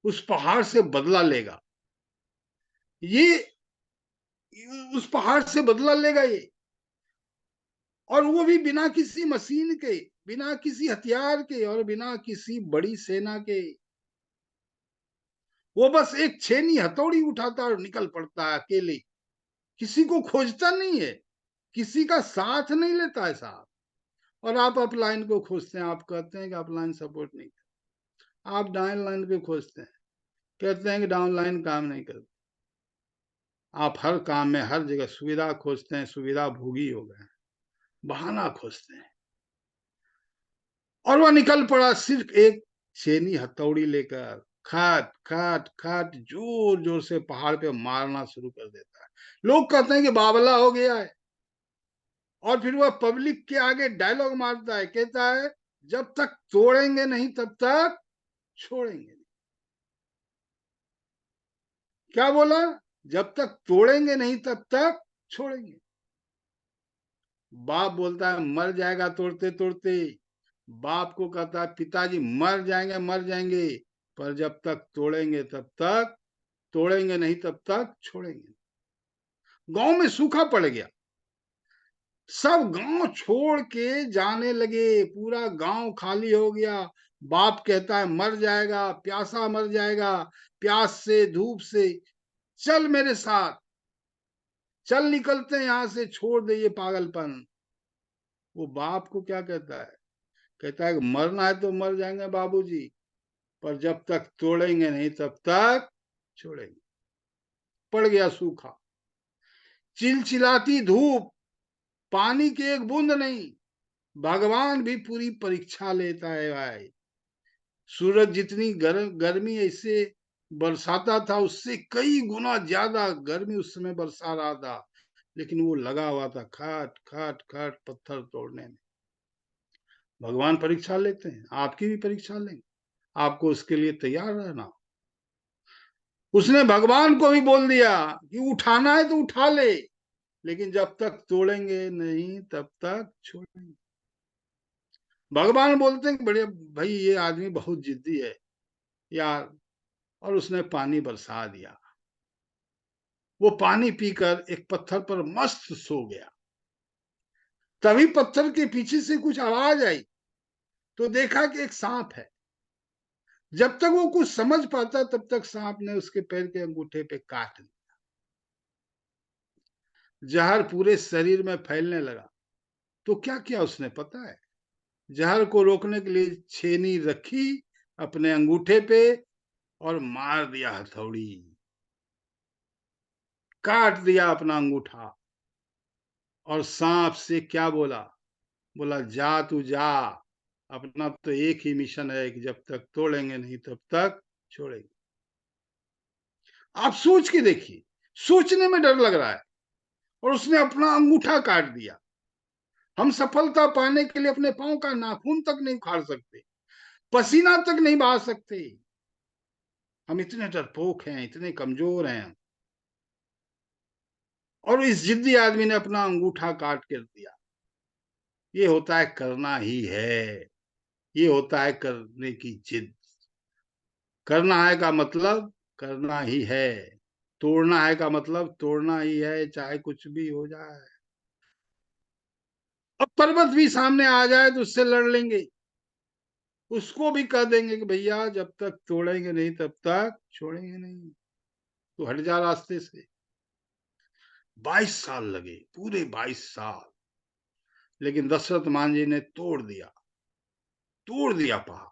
उस पहाड़ से बदला लेगा। ये उस पहाड़ से बदला लेगा ये, और वो भी बिना किसी मशीन के, बिना किसी हथियार के और बिना किसी बड़ी सेना के। वो बस एक छेनी हथौड़ी उठाता और निकल पड़ता है अकेले, किसी को खोजता नहीं है, किसी का साथ नहीं लेता है साहब। और आप अपलाइन को खोजते हैं, आप कहते हैं कि अपलाइन सपोर्ट नहीं करता, आप डाउन लाइन को खोजते हैं, कहते हैं कि डाउन लाइन काम नहीं करती। आप हर काम में हर जगह सुविधा खोजते हैं, सुविधा भोगी हो गए हैं, बहाना खोजते हैं। और वह निकल पड़ा सिर्फ एक छेनी हथौड़ी लेकर, खट खट खट जोर जोर से पहाड़ पे मारना शुरू कर देता है। लोग कहते हैं कि बावला हो गया है। और फिर वह पब्लिक के आगे डायलॉग मारता है, कहता है जब तक तोड़ेंगे नहीं तब तक छोड़ेंगे नहीं। क्या बोला? जब तक तोड़ेंगे नहीं तब तक छोड़ेंगे। बाप बोलता है मर जाएगा तोड़ते तोड़ते। बाप को कहता है पिताजी मर जाएंगे, पर जब तक तोड़ेंगे तब तक, तोड़ेंगे नहीं तब तक छोड़ेंगे। गांव में सूखा पड़ गया, सब गांव छोड़ के जाने लगे, पूरा गांव खाली हो गया। बाप कहता है मर जाएगा, प्यासा मर जाएगा, प्यास से धूप से, चल मेरे साथ, चल निकलते हैं यहां से, छोड़ दे ये पागलपन। वो बाप को क्या कहता है, कहता है मरना है तो मर जाएंगे बाबूजी, पर जब तक तोड़ेंगे नहीं तब तक छोड़ेंगे। पड़ गया सूखा, चिलचिलाती धूप, पानी की एक बूंद नहीं। भगवान भी पूरी परीक्षा लेता है भाई। सूरज जितनी गर्मी ऐसे बरसाता था, उससे कई गुना ज्यादा गर्मी उस समय बरसा रहा था, लेकिन वो लगा हुआ था खट खट खट पत्थर तोड़ने में। भगवान परीक्षा लेते हैं, आपकी भी परीक्षा लेंगे, आपको उसके लिए तैयार रहना। उसने भगवान को भी बोल दिया कि उठाना है तो उठा ले, लेकिन जब तक तोड़ेंगे नहीं तब तक छोड़ेंगे। भगवान बोलते हैं बड़े भाई ये आदमी बहुत जिद्दी है यार, और उसने पानी बरसा दिया। वो पानी पीकर एक पत्थर पर मस्त सो गया। तभी पत्थर के पीछे से कुछ आवाज आई, तो देखा कि एक सांप है। जब तक वो कुछ समझ पाता तब तक सांप ने उसके पैर के अंगूठे पे काट दिया। जहर पूरे शरीर में फैलने लगा। तो क्या किया उसने पता है? जहर को रोकने के लिए छेनी रखी अपने अंगूठे पे और मार दिया हथौड़ी, काट दिया अपना अंगूठा। और सांप से क्या बोला? बोला जा तू जा, अपना तो एक ही मिशन है कि जब तक तोड़ेंगे नहीं तब तक छोड़ेंगे। आप सोच के देखिए, सोचने में डर लग रहा है, और उसने अपना अंगूठा काट दिया। हम सफलता पाने के लिए अपने पांव का नाखून तक नहीं उखाड़ सकते, पसीना तक नहीं बहा सकते। हम इतने डरपोक हैं, इतने कमजोर हैं। और इस जिद्दी आदमी ने अपना अंगूठा काट कर दिया। ये होता है करना ही है, ये होता है करने की जिद। करना है का मतलब करना ही है, तोड़ना है का मतलब तोड़ना ही है, चाहे कुछ भी हो जाए। अब पर्वत भी सामने आ जाए तो उससे लड़ लेंगे, उसको भी कह देंगे कि भैया जब तक तोड़ेंगे नहीं तब तक छोड़ेंगे नहीं, तो हट जा रास्ते से। 22 साल लगे, पूरे 22 साल। लेकिन दशरथ मान जी ने तोड़ दिया पहाड़।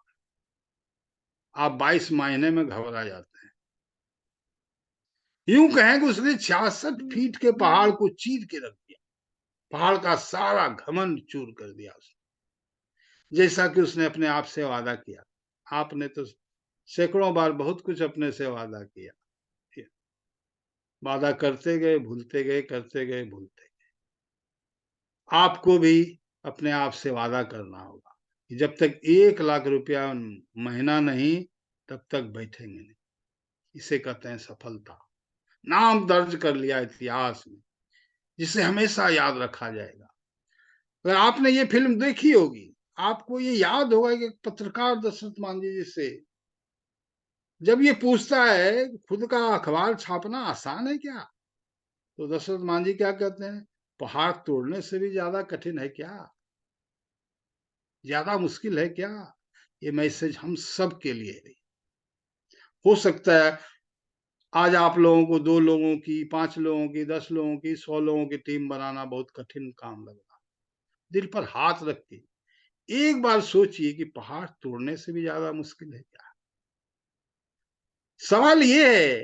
आप 22 महीने में घबरा जाते हैं। यूं कहें कि उसने 66 फीट के पहाड़ को चीर के रख दिया। पहाड़ का सारा घमंड चूर कर दिया उसने, जैसा कि उसने अपने आप से वादा किया। आपने तो सैकड़ों बार बहुत कुछ अपने से वादा किया, वादा करते गए भूलते गए, करते गए भूलते गए। आपको भी अपने आप से वादा करना होगा कि जब तक 1 लाख रुपया महीना नहीं तब तक बैठेंगे नहीं। इसे कहते हैं सफलता। नाम दर्ज कर लिया इतिहास में, जिसे हमेशा याद रखा जाएगा। अगर आपने ये फिल्म देखी होगी, आपको ये याद होगा कि एक पत्रकार दशरथ मांझी जी से जब ये पूछता है खुद का अखबार छापना आसान है क्या, तो दशरथ मांझी क्या कहते हैं? पहाड़ तोड़ने से भी ज्यादा कठिन है क्या, ज्यादा मुश्किल है क्या? ये मैसेज हम सब के लिए है। हो सकता है आज आप लोगों को 2 लोगों की, 5 लोगों की, 10 लोगों की, 100 लोगों की टीम बनाना बहुत कठिन काम लग रहा। दिल पर हाथ रख के एक बार सोचिए कि पहाड़ तोड़ने से भी ज्यादा मुश्किल है क्या। सवाल ये है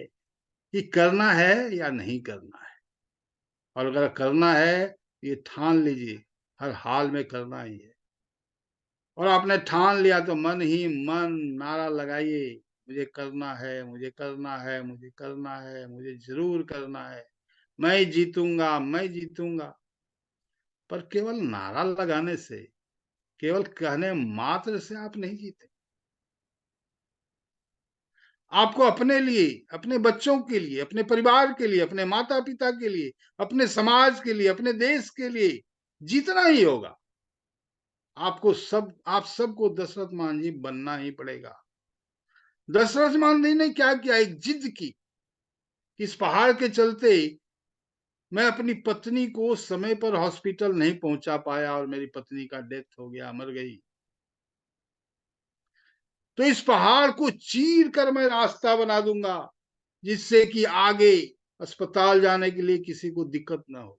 कि करना है या नहीं करना है। और अगर करना है, ये ठान लीजिए हर हाल में करना ही है। और आपने ठान लिया तो मन ही मन नारा लगाइए, मुझे करना है, मुझे करना है, मुझे करना है, मुझे जरूर करना है, मैं जीतूंगा, मैं जीतूंगा। पर केवल नारा लगाने से, केवल कहने मात्र से आप नहीं जीते। आपको अपने लिए, अपने बच्चों के लिए, अपने परिवार के लिए, अपने माता पिता के लिए, अपने समाज के लिए, अपने देश के लिए जीतना ही होगा। आप सबको दशरथ मांझी बनना ही पड़ेगा। दशरथ मांझी ने क्या किया? एक जिद की, इस पहाड़ के चलते मैं अपनी पत्नी को समय पर हॉस्पिटल नहीं पहुंचा पाया और मेरी पत्नी का डेथ हो गया, मर गई। तो इस पहाड़ को चीर कर मैं रास्ता बना दूंगा, जिससे कि आगे अस्पताल जाने के लिए किसी को दिक्कत ना हो।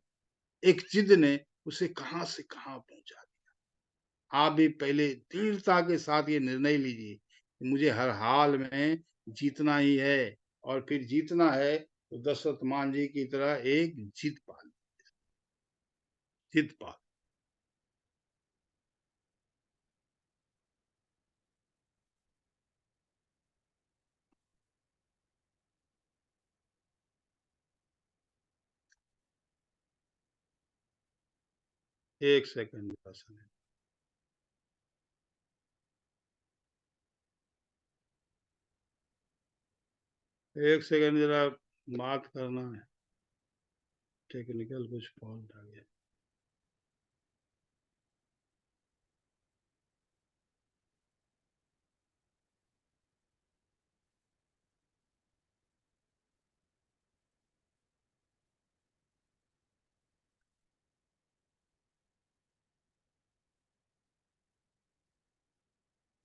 एक जिद ने उसे कहां से कहां पहुंचा दिया। आप भी पहले दृढ़ता के साथ ये निर्णय लीजिए कि मुझे हर हाल में जीतना ही है, और फिर जीतना है तो दशरथ मांझी की तरह एक जिद पाल। 1 सेकंड का समय। एक सेकंड जरा बात करना है, टेक्निकल कुछ फॉल्ट आ गया।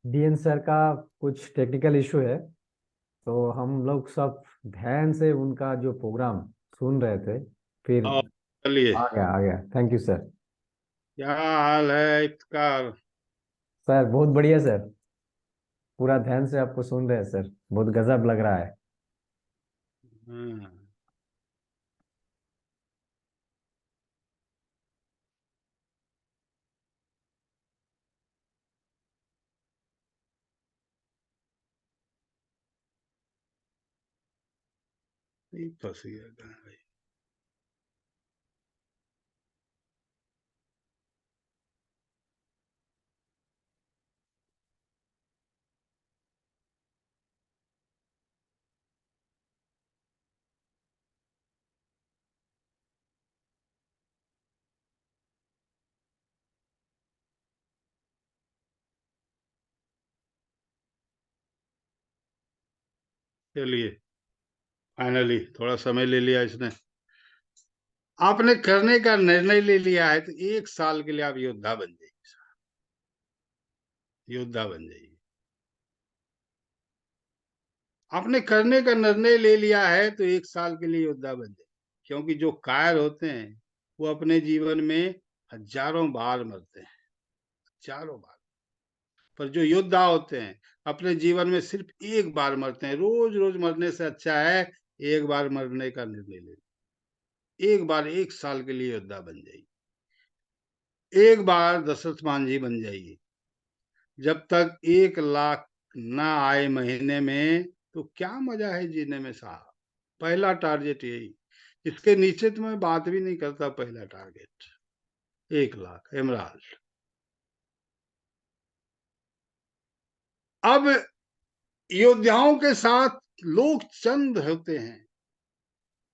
डीएन सर का कुछ टेक्निकल इशू है, तो हम लोग सब ध्यान से उनका जो प्रोग्राम सुन रहे थे, फिर और चलिए, आ गया। Thank you sir. क्या हाल है इफ्तिकार? सर बहुत बढ़िया सर, पूरा ध्यान से आपको सुन रहे हैं सर, बहुत गजब लग रहा है। हाँ, ये फंस गया कहाँ भाई। चलिए, फाइनली थोड़ा समय ले लिया इसने। आपने करने का निर्णय ले लिया है तो 1 साल के लिए आप योद्धा बन जाइए, योद्धा बन जाइए। आपने करने का निर्णय ले लिया है तो 1 साल के लिए योद्धा बन जाइए, क्योंकि जो कायर होते हैं वो अपने जीवन में हजारों बार मरते हैं, हजारों बार। पर जो योद्धा होते हैं अपने जीवन में सिर्फ एक बार मरते हैं। रोज रोज मरने से अच्छा है एक बार मरने का निर्णय ले। एक बार 1 साल के लिए योद्धा बन जाइए, एक बार दशरथ मांझी बन जाइए। जब तक 1 लाख ना आए महीने में तो क्या मजा है जीने में साहब। पहला टारगेट यही, इसके नीचे तो मैं बात भी नहीं करता। पहला टारगेट 1 लाख एमराल्ड। अब योद्धाओं के साथ लोग चंद होते हैं,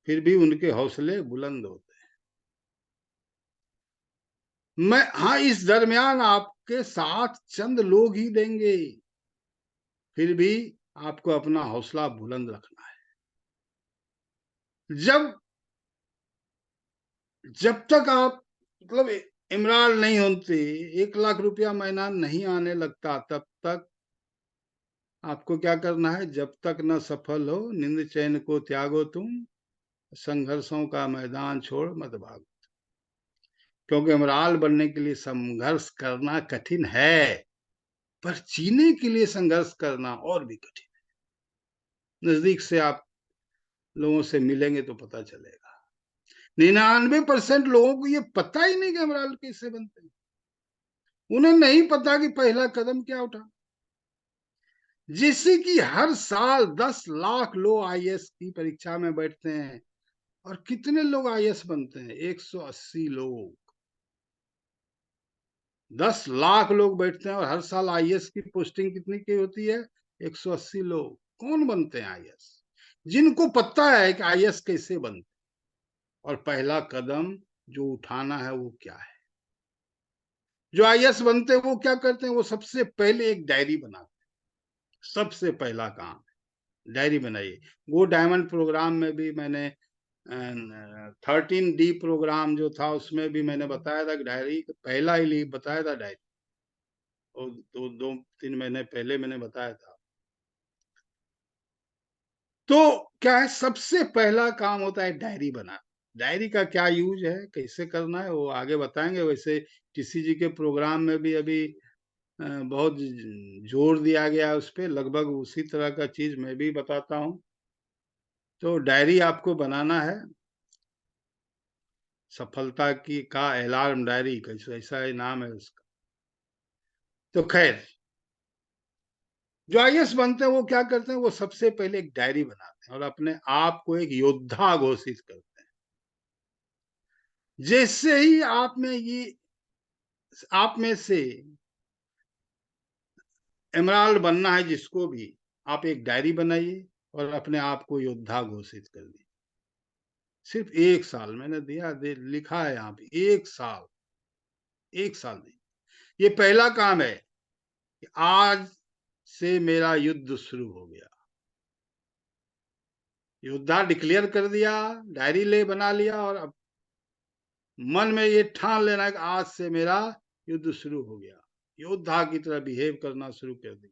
फिर भी उनके हौसले बुलंद होते हैं। मैं हाँ, इस दरमियान आपके साथ चंद लोग ही देंगे, फिर भी आपको अपना हौसला बुलंद रखना है। जब जब तक आप मतलब इमरान नहीं होते, 1 लाख रुपया महीना नहीं आने लगता, तब तक आपको क्या करना है? जब तक न सफल हो निंद चैन को त्यागो तुम, संघर्षों का मैदान छोड़ मत भागो। क्योंकि इमरान बनने के लिए संघर्ष करना कठिन है, पर जीने के लिए संघर्ष करना और भी कठिन है। नजदीक से आप लोगों से मिलेंगे तो पता चलेगा। 99% लोगों को ये पता ही नहीं कि इमरान कैसे बनते हैं। उन्हें नहीं पता कि पहला कदम क्या उठा। जिससे कि हर साल 10 लाख लोग आईएएस की परीक्षा में बैठते हैं, और कितने लोग आईएएस बनते हैं? 180 लोग। 10 लाख लोग बैठते हैं और हर साल आईएएस की पोस्टिंग कितनी की होती है? 180 लोग। कौन बनते हैं आईएएस? जिनको पता है कि आईएएस कैसे बनते, और पहला कदम जो उठाना है वो क्या है। जो आईएएस बनते हैं वो क्या करते हैं? वो सबसे पहले एक डायरी बनाते हैं। सबसे पहला काम डायरी बनाइए। वो डायमंड प्रोग्राम में भी मैंने 13D प्रोग्राम जो था उसमें भी मैंने बताया था कि डायरी पहला ही बताया था। डायरी और 2-3 महीने पहले मैंने बताया था। तो क्या है, सबसे पहला काम होता है डायरी बना। डायरी का क्या यूज है, कैसे करना है, वो आगे बताएंगे। वैसे टीसीजी के प्रोग्राम में भी अभी बहुत जोर दिया गया है उस पर। लगभग उसी तरह का चीज मैं भी बताता हूँ। तो डायरी आपको बनाना है, सफलता की का अलार्म डायरी, कैसे ऐसा ही नाम है उसका। तो खैर, जो आईएएस बनते हैं वो क्या करते हैं? वो सबसे पहले एक डायरी बनाते हैं और अपने आप को एक योद्धा घोषित करते हैं। जैसे ही आप में से एमराल्ड बनना है जिसको भी, आप एक डायरी बनाइए और अपने आप को योद्धा घोषित कर दिया। सिर्फ 1 साल मैंने दिया, लिखा है यहाँ पे, 1 साल, 1 साल नहीं। ये पहला काम है कि आज से मेरा युद्ध शुरू हो गया। योद्धा डिक्लेयर कर दिया, डायरी बना लिया, और अब मन में ये ठान लेना है कि आज से मेरा युद्ध शुरू हो गया। योद्धा की तरह बिहेव करना शुरू कर दी।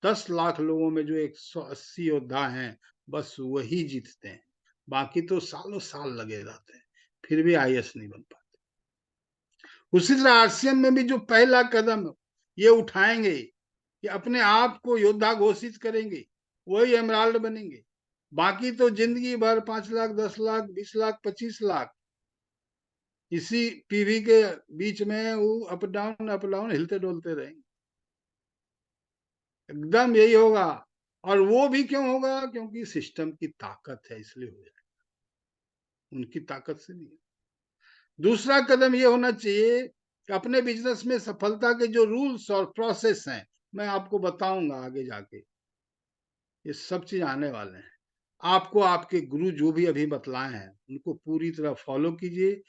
10 लाख लोगों में जो 180 योद्धा हैं, बस वही जीतते हैं। बाकी तो सालों साल लगे रहते हैं, फिर भी आईएएस नहीं बन पाते। उसी तरह आरसीएम में भी जो पहला कदम ये उठाएंगे कि अपने आप को योद्धा घोषित करेंगे, वही एमराल्ड बनेंगे। बाकी तो जिंदगी भर 5 लाख, 10 लाख, 20 लाख, 25 लाख इसी पीवी के बीच में वो अप डाउन हिलते डोलते रहेंगे। एकदम यही होगा। और वो भी क्यों होगा? क्योंकि सिस्टम की ताकत है, इसलिए हो जाएगा, उनकी ताकत से नहीं। दूसरा कदम ये होना चाहिए कि अपने बिजनेस में सफलता के जो रूल्स और प्रोसेस हैं, मैं आपको बताऊंगा आगे जाके, ये सब चीज आने वाले हैं। आपको आपके गुरु जो भी अभी बतलाए हैं उनको पूरी तरह फॉलो कीजिए।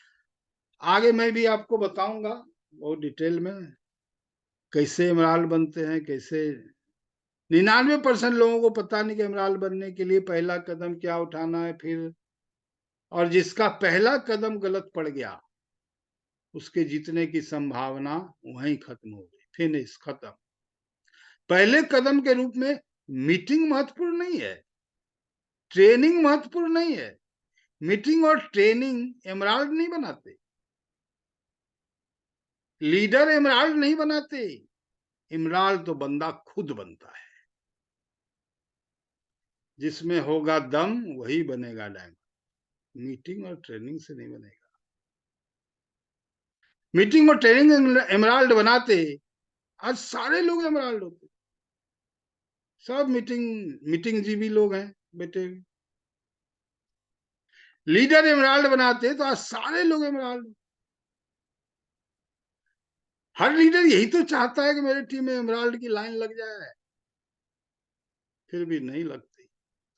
आगे मैं भी आपको बताऊंगा बहुत डिटेल में कैसे एमराल्ड बनते हैं, कैसे। 99% लोगों को पता नहीं कि एमराल्ड बनने के लिए पहला कदम क्या उठाना है। फिर और जिसका पहला कदम गलत पड़ गया, उसके जीतने की संभावना वहीं खत्म हो गई, फिनिश, खत्म। पहले कदम के रूप में मीटिंग महत्वपूर्ण नहीं है, ट्रेनिंग महत्वपूर्ण नहीं है। मीटिंग और ट्रेनिंग एमराल्ड नहीं बनाते, लीडर एमराल्ड नहीं बनाते। एमराल्ड तो बंदा खुद बनता है। जिसमें होगा दम वही बनेगा डायमंड। मीटिंग और ट्रेनिंग से नहीं बनेगा। मीटिंग और ट्रेनिंग एमराल्ड बनाते, आज सारे लोग एमराल्ड होते। सब मीटिंग जीवी लोग हैं बेटे। लीडर एमराल्ड बनाते तो आज सारे लोग एमराल्ड। हर लीडर यही तो चाहता है कि मेरे टीम में एमराल्ड की लाइन लग जाए, फिर भी नहीं लगती,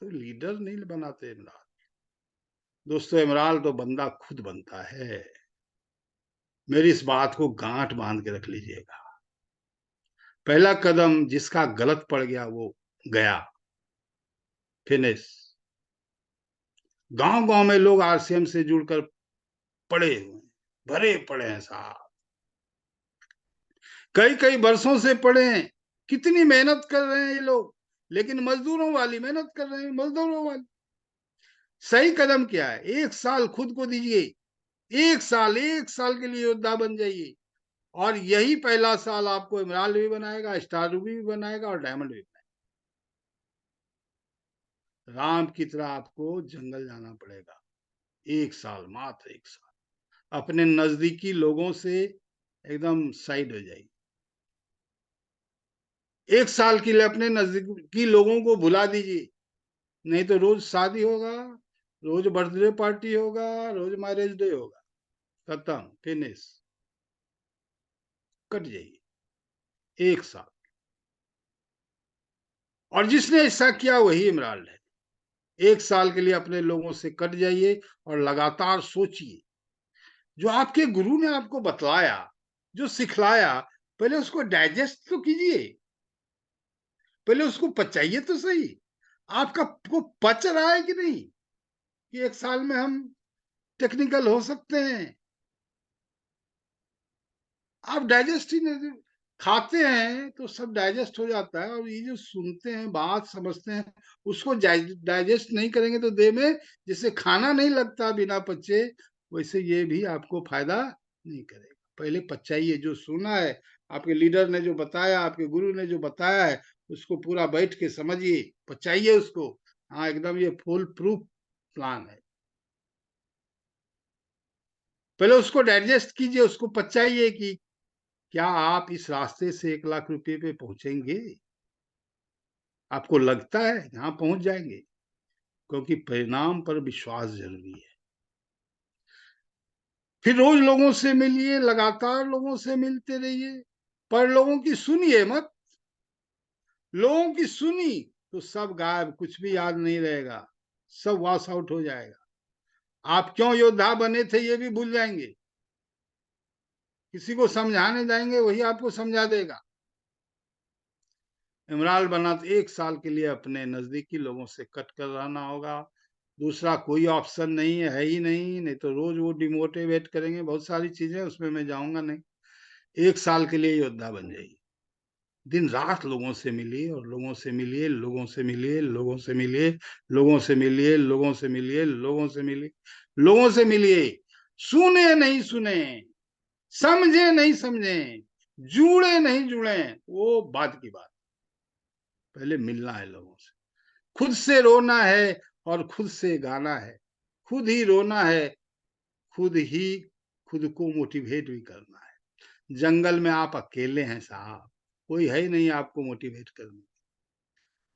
तो लीडर नहीं बनाते एमराल्ड। दोस्तों, एमराल्ड तो बंदा खुद बनता है। मेरी इस बात को गांठ बांध के रख लीजिएगा। पहला कदम जिसका गलत पड़ गया वो गया, फिनिश। गांव गांव में लोग आरसीएम से जुड़कर पड़े हुए, भरे पड़े हैं साहब। कई कई वर्षों से पड़े हैं। कितनी मेहनत कर रहे हैं ये लोग, लेकिन मजदूरों वाली मेहनत कर रहे हैं, मजदूरों वाली। सही कदम क्या है? 1 साल खुद को दीजिए। 1 साल के लिए योद्धा बन जाइए, और यही पहला साल आपको एमराल्ड भी बनाएगा, स्टार रूबी भी बनाएगा, और डायमंड भी बनाएगा। राम की तरह आपको जंगल जाना पड़ेगा। 1 साल, मात्र 1 साल। अपने नजदीकी लोगों से एकदम साइड हो जाइए। 1 साल के लिए अपने नजदीकी लोगों को भुला दीजिए। नहीं तो रोज शादी होगा, रोज बर्थडे पार्टी होगा, रोज मैरिज डे होगा। खत्म, फिनिश, कट जाइए 1 साल। और जिसने ऐसा किया वही इमराल्ड है। 1 साल के लिए अपने लोगों से कट जाइए और लगातार सोचिए। जो आपके गुरु ने आपको बतलाया, जो सिखलाया, पहले उसको डाइजेस्ट तो कीजिए, पहले उसको पचाइए तो सही। आपका को पच रहा है कि नहीं कि 1 साल में हम टेक्निकल हो सकते हैं? आप डाइजेस्ट ही नहीं, खाते हैं तो सब डाइजेस्ट हो जाता है, और ये जो सुनते हैं, बात समझते हैं, उसको डाइजेस्ट नहीं करेंगे तो देह में जैसे खाना नहीं लगता बिना पचे, वैसे ये भी आपको फायदा नहीं करेगा। पहले पचाइए, जो सुना है, आपके लीडर ने जो बताया, आपके गुरु ने जो बताया है, उसको पूरा बैठ के समझिए, पचाइए उसको। हाँ, एकदम ये फुल प्रूफ प्लान है। पहले उसको डाइजेस्ट कीजिए, उसको पचाइए कि क्या आप इस रास्ते से 1 लाख रुपए पे पहुंचेंगे? आपको लगता है यहाँ पहुंच जाएंगे? क्योंकि परिणाम पर विश्वास जरूरी है। फिर रोज लोगों से मिलिए, लगातार लोगों से मिलते रहिए, पर लोगों की सुनिए मत। लोगों की सुनी तो सब गायब, कुछ भी याद नहीं रहेगा, सब वॉश आउट हो जाएगा। आप क्यों योद्धा बने थे ये भी भूल जाएंगे। किसी को समझाने जाएंगे वही आपको समझा देगा। इमरान बना तो 1 साल के लिए अपने नजदीकी लोगों से कट कर रहना होगा। दूसरा कोई ऑप्शन नहीं है ही नहीं। नहीं तो रोज वो डिमोटिवेट करेंगे, बहुत सारी चीजें, उसमें मैं जाऊंगा नहीं। 1 साल के लिए योद्धा बन जाइए। दिन रात लोगों से मिलिए और लोगों से मिलिए, लोगों से मिलिए, लोगों से मिलिए, लोगों से मिलिए, लोगों से मिलिए, लोगों से मिलिए, लोगों से मिलिए। सुने नहीं सुने, समझे नहीं समझे, जुड़े नहीं जुड़े, वो बाद की बात। पहले मिलना है लोगों से, खुद से रोना है और खुद से गाना है, खुद ही रोना है, खुद ही खुद को मोटिवेट भी करना है। जंगल में आप अकेले हैं साहब, कोई है ही नहीं आपको मोटिवेट करने।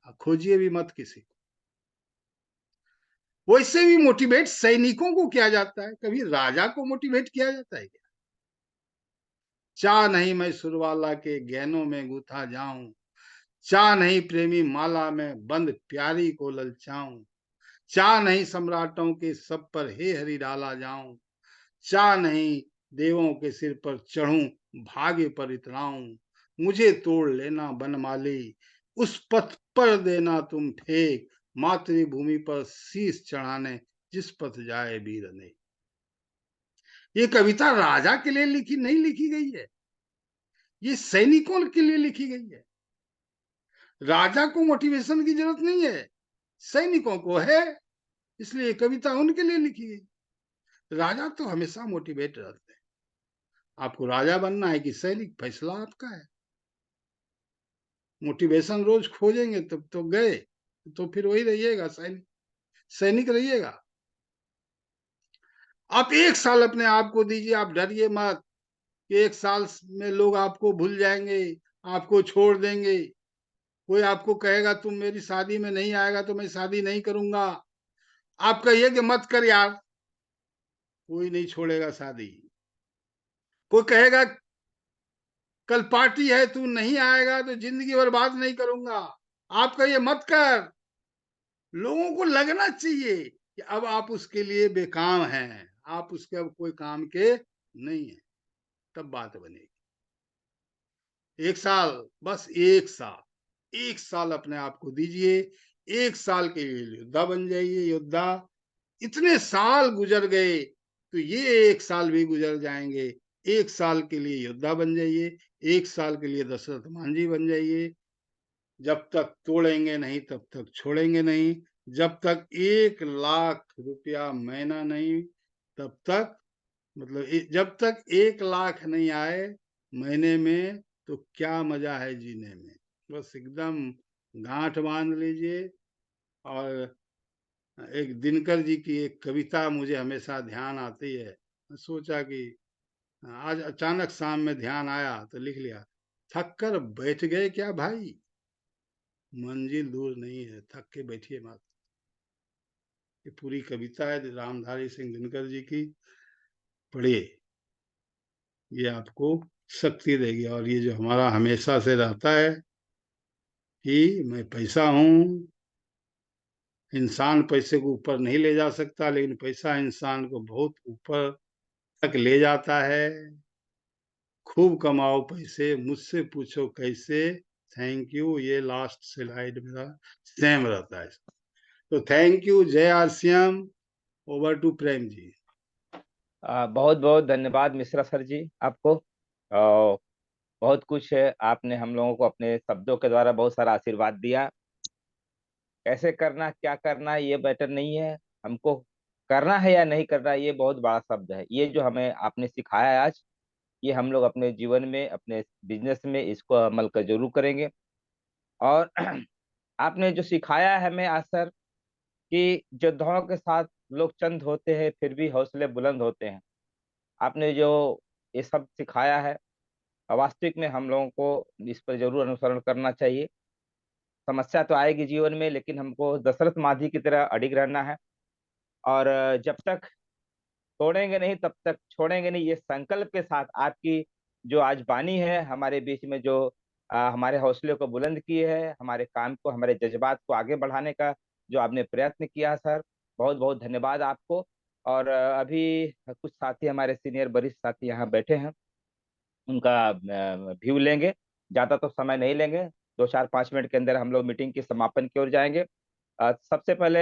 आप खोजिए भी मत किसी को। वैसे भी मोटिवेट सैनिकों को किया जाता है, कभी राजा को मोटिवेट किया जाता है क्या? चाह नहीं मैं सुरवाला के गहनों में गुथा जाऊं, चाह नहीं प्रेमी माला में बंद प्यारी को ललचाऊं, चाह नहीं सम्राटों के सब पर हे हरि डाला जाऊं, चाह नहीं देवों के सिर पर चढ़ूं भाग्य पर इतराऊं, मुझे तोड़ लेना बनमाली, उस पथ पर देना तुम फेंक, मातृभूमि पर शीश चढ़ाने जिस पथ जाए वीर ने। ये कविता राजा के लिए लिखी नहीं लिखी गई है, ये सैनिकों के लिए लिखी गई है। राजा को मोटिवेशन की जरूरत नहीं है, सैनिकों को है, इसलिए कविता उनके लिए लिखी गई। राजा तो हमेशा मोटिवेट रहते हैं। आपको राजा बनना है कि सैनिक, फैसला आपका है। मोटिवेशन रोज खोजेंगे तब तो गए, तो फिर वही रहिएगा, सैनिक, सैनिक रहिएगा। आप 1 साल अपने आप को दीजिए, आप डरिए मत कि 1 साल में लोग आपको भूल जाएंगे, आपको छोड़ देंगे। कोई आपको कहेगा तुम मेरी शादी में नहीं आएगा तो मैं शादी नहीं करूंगा, आप कहिए कि मत कर यार, कोई नहीं छोड़ेगा शादी। कोई कहेगा कल पार्टी है तू नहीं आएगा तो जिंदगी बर्बाद नहीं करूंगा, आप कहिए मत कर। लोगों को लगना चाहिए कि अब आप उसके लिए बेकाम हैं, आप उसके अब कोई काम के नहीं है, तब बात बनेगी। 1 साल, बस 1 साल, 1 साल अपने आप को दीजिए। 1 साल के लिए योद्धा बन जाइए, योद्धा। इतने साल गुजर गए तो ये 1 साल भी गुजर जाएंगे। 1 साल के लिए योद्धा बन जाइए, 1 साल के लिए दशरथ मांझी बन जाइए। जब तक तोड़ेंगे नहीं तब तक छोड़ेंगे नहीं, जब तक 1 लाख रुपया महीना नहीं तब तक, मतलब जब तक 1 लाख नहीं आए महीने में तो क्या मजा है जीने में। बस एकदम गांठ बांध लीजिए। और एक दिनकर जी की एक कविता मुझे हमेशा ध्यान आती है। सोचा कि आज अचानक शाम में ध्यान आया तो लिख लिया। थक कर बैठ गए क्या भाई, मंजिल दूर नहीं है, थक के बैठिए मत। ये पूरी कविता है रामधारी सिंह दिनकर जी की, पढ़िए, ये आपको शक्ति देगी। और ये जो हमारा हमेशा से रहता है कि मैं पैसा हूँ, इंसान पैसे को ऊपर नहीं ले जा सकता, लेकिन पैसा इंसान को बहुत ऊपर तक ले जाता है। खूब कमाओ पैसे, मुझसे पूछो कैसे, थैंक यू, ये लास्ट स्लाइड मेरा सेम रहता है। तो थैंक यू, जय RCM. Over to Prem ji. बहुत बहुत धन्यवाद मिश्रा सर जी आपको। बहुत कुछ है, आपने हम लोगों को अपने शब्दों के द्वारा बहुत सारा आशीर्वाद दिया। कैसे करना क्या करना ये बेटर नहीं है, हमको करना है या नहीं करना ये बहुत बड़ा शब्द है। ये जो हमें आपने सिखाया है आज, ये हम लोग अपने जीवन में अपने बिजनेस में इसको अमल कर जरूर करेंगे। और आपने जो सिखाया है हमें आज सर, कि योद्धाओं के साथ लोग चंद होते हैं फिर भी हौसले बुलंद होते हैं। आपने जो ये सब सिखाया है, वास्तविक में हम लोगों को इस पर जरूर अनुसरण करना चाहिए। समस्या तो आएगी जीवन में, लेकिन हमको दशरथ मांझी की तरह अडिग रहना है। और जब तक तोड़ेंगे नहीं तब तक छोड़ेंगे नहीं, ये संकल्प के साथ आपकी जो आज वाणी है हमारे बीच में जो हमारे हौसले को बुलंद की है, हमारे काम को, हमारे जज्बात को आगे बढ़ाने का जो आपने प्रयत्न किया सर, बहुत बहुत धन्यवाद आपको। और अभी कुछ साथी, हमारे सीनियर वरिष्ठ साथी यहाँ बैठे हैं, उनका व्यू लेंगे। ज्यादा तो समय नहीं लेंगे, 2 4 5 मिनट के अंदर हम लोग मीटिंग के समापन की ओर जाएंगे। सबसे पहले